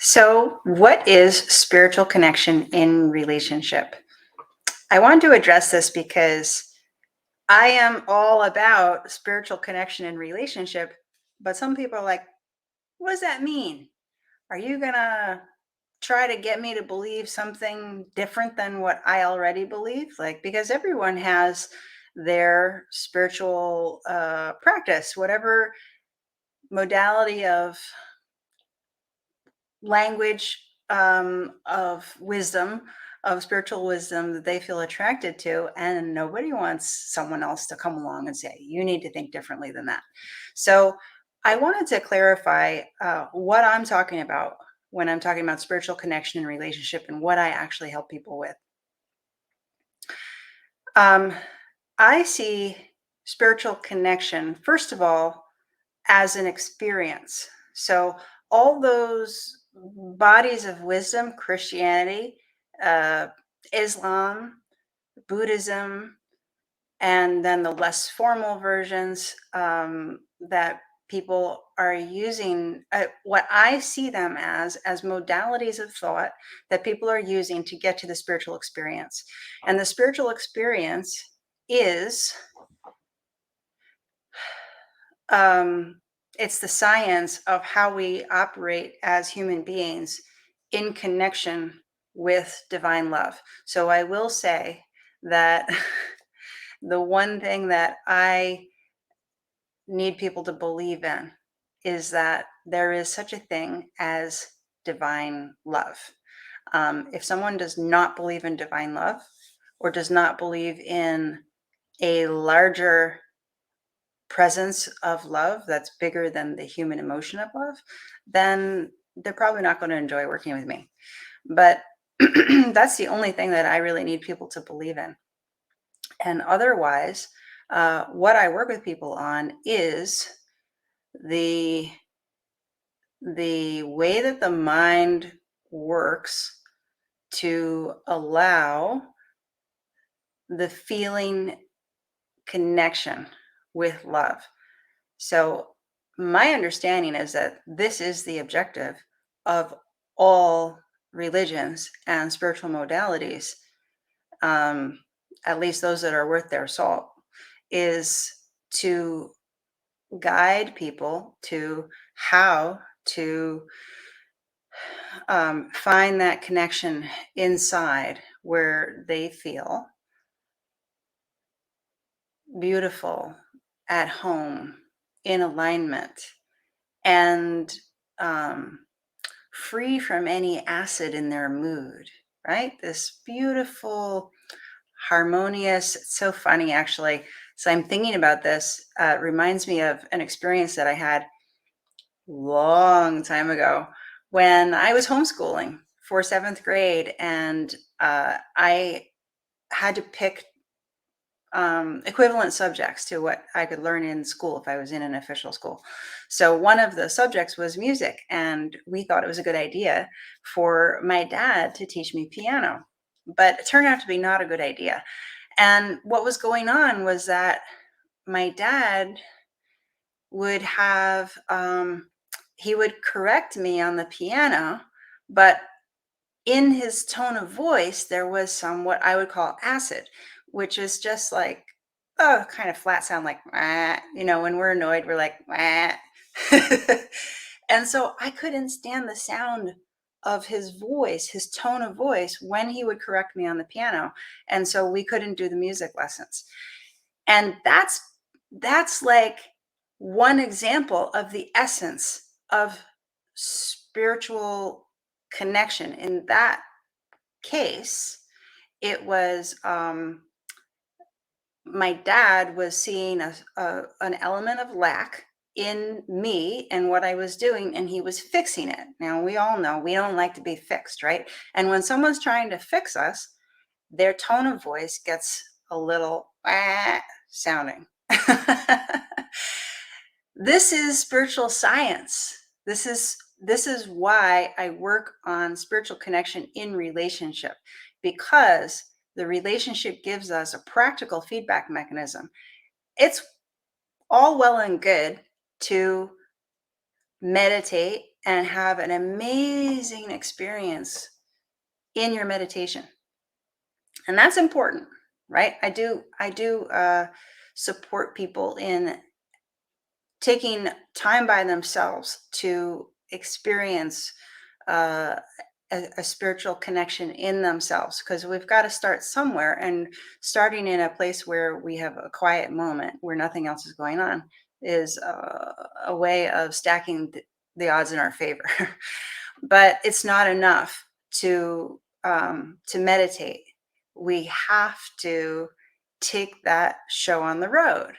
So, what is spiritual connection in relationship? I want to address this because I am all about spiritual connection in relationship, but some people are like, what does that mean? Are you going to try to get me to believe something different than what I already believe? Like, because everyone has their spiritual practice, whatever modality of language of wisdom, of spiritual wisdom that they feel attracted to. And nobody wants someone else to come along and say, you need to think differently than that. So I wanted to clarify what I'm talking about when I'm talking about spiritual connection and relationship and what I actually help people with. Um, I see spiritual connection, first of all, as an experience. So all those bodies of wisdom, Christianity, uh, Islam, Buddhism, and then the less formal versions that people are using, what I see them as modalities of thought that people are using to get to the spiritual experience. And the spiritual experience is um, it's the science of how we operate as human beings in connection with divine love. So I will say that the one thing that I need people to believe in is that there is such a thing as divine love. If someone does not believe in divine love or does not believe in a larger presence of love that's bigger than the human emotion of love, then they're probably not going to enjoy working with me. But that's the only thing that I really need people to believe in. And otherwise, what I work with people on is the the way that the mind works to allow the feeling connection with love. So, my understanding is that this is the objective of all religions and spiritual modalities, um, at least those that are worth their salt, is to guide people to how to find that connection inside where they feel beautiful, at home, in alignment, and um, free from any acid in their mood, right? This beautiful, harmonious, it's so funny actually. So I'm thinking about this. It reminds me of an experience that I had long time ago when I was homeschooling for seventh grade, and I had to pick equivalent subjects to what I could learn in school if I was in an official school. So one of the subjects was music, and we thought it was a good idea for my dad to teach me piano. But it turned out to be not a good idea. And what was going on was that my dad would have, he would correct me on the piano, but in his tone of voice, there was some what I would call acid, which is just like, oh, kind of flat sound like, "Wah." When we're annoyed, we're like, "Wah." And so I couldn't stand the sound of his voice, his tone of voice when he would correct me on the piano. And so we couldn't do the music lessons. And that's like one example of the essence of spiritual connection. In that case, it was my dad was seeing an element of lack in me and what I was doing, and he was fixing it. Now, we all know we don't like to be fixed, right? And when someone's trying to fix us, their tone of voice gets a little sounding. This is spiritual science. This is why I work on spiritual connection in relationship, because the relationship gives us a practical feedback mechanism. It's all well and good to meditate and have an amazing experience in your meditation. And that's important, right? I do support people in taking time by themselves to experience uh, a spiritual connection in themselves, because we've got to start somewhere, and starting in a place where we have a quiet moment where nothing else is going on is a way of stacking the odds in our favor. But it's not enough to meditate. We have to take that show on the road.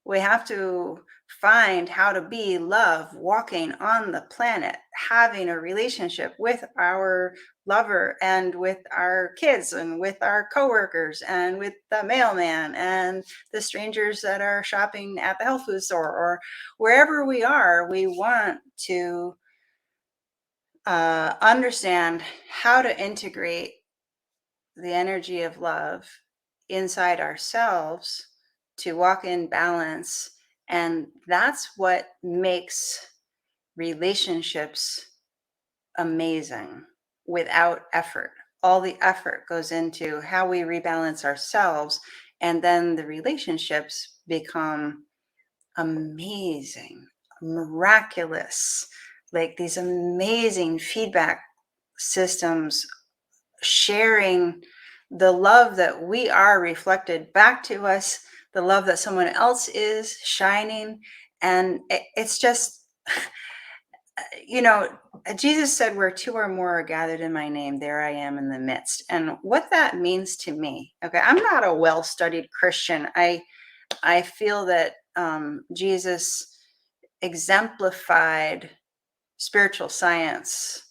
We have to find how to be love walking on the planet, having a relationship with our lover and with our kids and with our coworkers and with the mailman and the strangers that are shopping at the health food store or wherever we are. We want to understand how to integrate the energy of love inside ourselves to walk in balance. And that's what makes relationships amazing without effort. All the effort goes into how we rebalance ourselves, and then the relationships become amazing, miraculous, like these amazing feedback systems, sharing the love that we are reflected back to us, the love that someone else is shining. And it's just, you know, Jesus said, "Where two or more are gathered in my name, there I am in the midst." And what that means to me, okay, I'm not a well studied Christian. I feel that Jesus exemplified spiritual science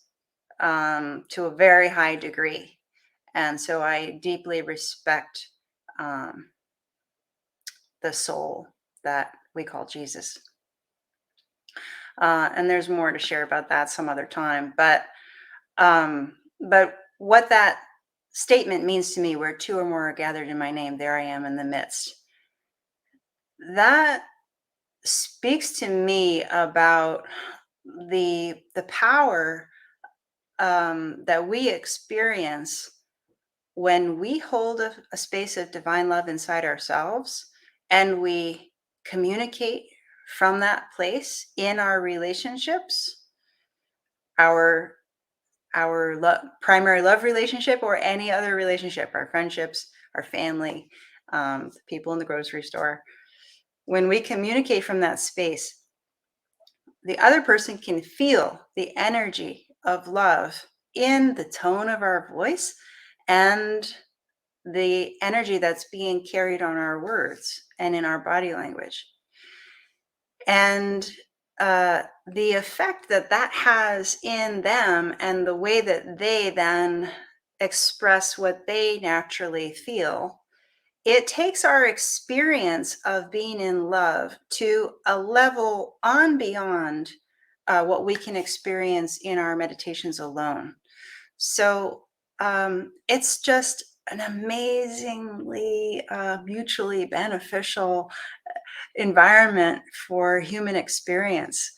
to a very high degree. And so I deeply respect um, the soul that we call Jesus. And there's more to share about that some other time. But what that statement means to me, where two or more are gathered in my name, there I am in the midst. That speaks to me about the power that we experience when we hold a space of divine love inside ourselves, and we communicate from that place in our relationships, our primary love relationship or any other relationship, our friendships, our family, the people in the grocery store. When we communicate from that space, the other person can feel the energy of love in the tone of our voice and the energy that's being carried on our words and in our body language. And the effect that that has in them and the way that they then express what they naturally feel, it takes our experience of being in love to a level on beyond what we can experience in our meditations alone. So it's just an amazingly mutually beneficial environment for human experience,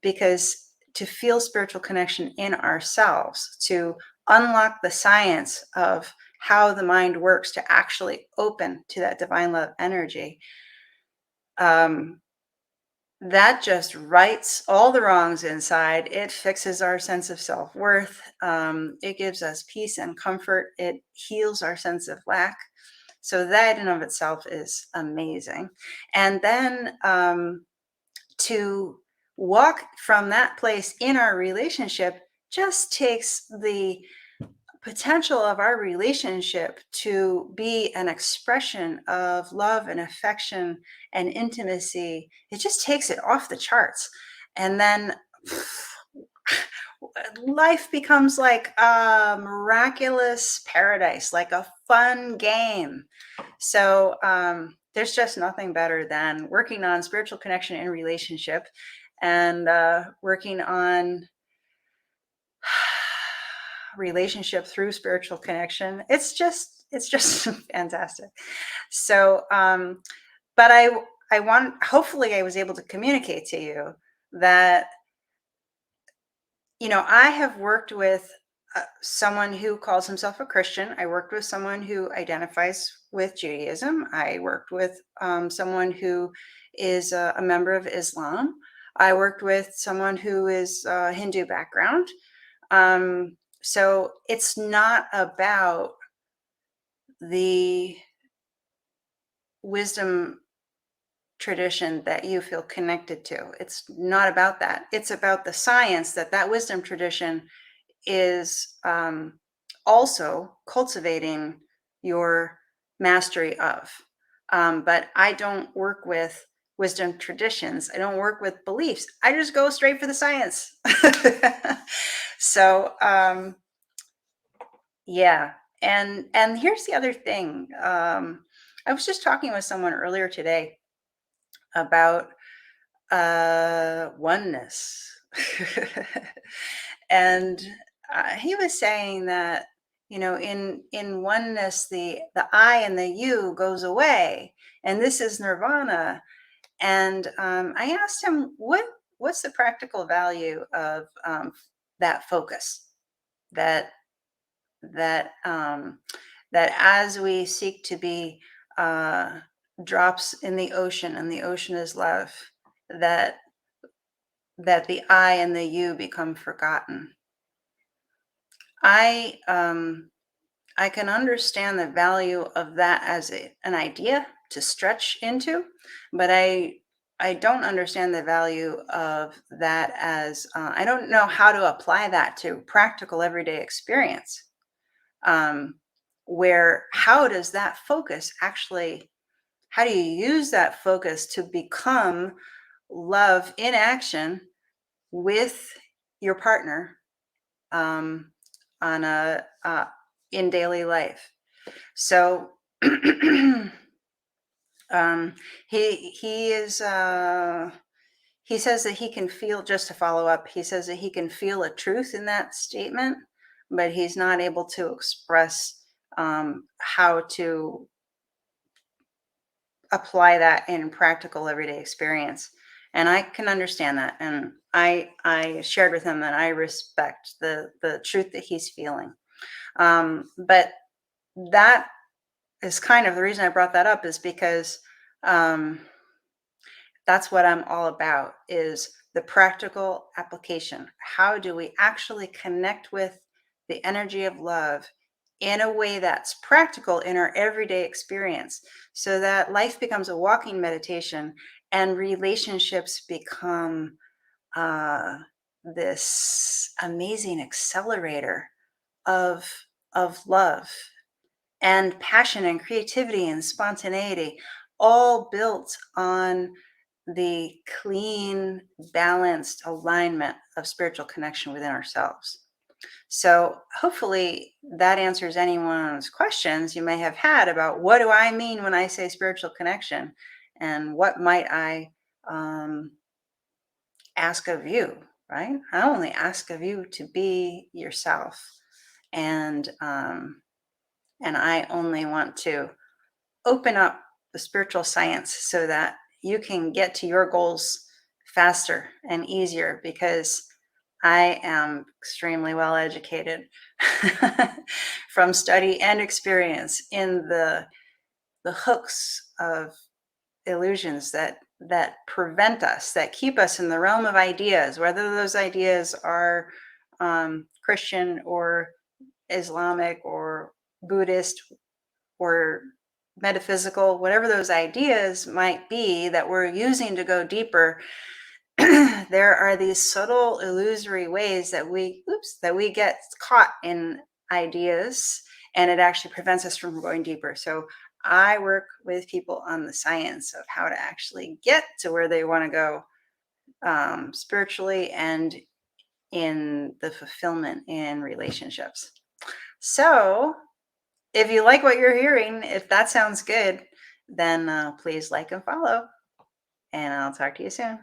because to feel spiritual connection in ourselves, to unlock the science of how the mind works to actually open to that divine love energy, um, that just rights all the wrongs inside. It fixes our sense of self-worth. It gives us peace and comfort. It heals our sense of lack. So that in of itself is amazing. And then to walk from that place in our relationship just takes the potential of our relationship to be an expression of love and affection and intimacy. It just takes it off the charts. And then life becomes like a miraculous paradise, like a fun game. So there's just nothing better than working on spiritual connection in relationship, and working on relationship through spiritual connection. It's just fantastic. So but I want, hopefully I was able to communicate to you that I have worked with someone who calls himself a Christian. I worked with someone who identifies with Judaism. I worked with someone who is a member of Islam. I worked with someone who is Hindu background. So it's not about the wisdom tradition that you feel connected to. It's not about that. It's about the science that wisdom tradition is also cultivating your mastery of. But I don't work with wisdom traditions. I don't work with beliefs. I just go straight for the science. So yeah, and here's the other thing. I was just talking with someone earlier today about oneness. And he was saying that, in oneness, the I and the you goes away, and this is nirvana. And I asked him, what's the practical value of that focus, that that that as we seek to be uh, drops in the ocean, and the ocean is love, that the I and the you become forgotten. I I can understand the value of that as an idea to stretch into, but I don't understand the value of that as I don't know how to apply that to practical everyday experience. Um, where how does that focus actually? How do you use that focus to become love in action with your partner, um, on a in daily life? So um, he is he says that he can feel, just to follow up, he says that he can feel a truth in that statement, but he's not able to express how to apply that in practical everyday experience. And I can understand that. And I shared with him that I respect the truth that he's feeling. But that is kind of the reason I brought that up, is because um, that's what I'm all about, is the practical application. How do we actually connect with the energy of love in a way that's practical in our everyday experience, so that life becomes a walking meditation and relationships become uh, this amazing accelerator of love and passion and creativity and spontaneity, all built on the clean, balanced alignment of spiritual connection within ourselves. So, hopefully, that answers anyone's questions you may have had about what do I mean when I say spiritual connection, and what might I ask of you, right? I only ask of you to be yourself, and I only want to open up the spiritual science so that you can get to your goals faster and easier, because I am extremely well educated from study and experience in the hooks of illusions that prevent us, that keep us in the realm of ideas, whether those ideas are Christian or Islamic or Buddhist or metaphysical, whatever those ideas might be that we're using to go deeper. There are these subtle illusory ways that we get caught in ideas, and it actually prevents us from going deeper. So I work with people on the science of how to actually get to where they want to go, spiritually, and in the fulfillment in relationships. So if you like what you're hearing, if that sounds good, then please like and follow, and I'll talk to you soon.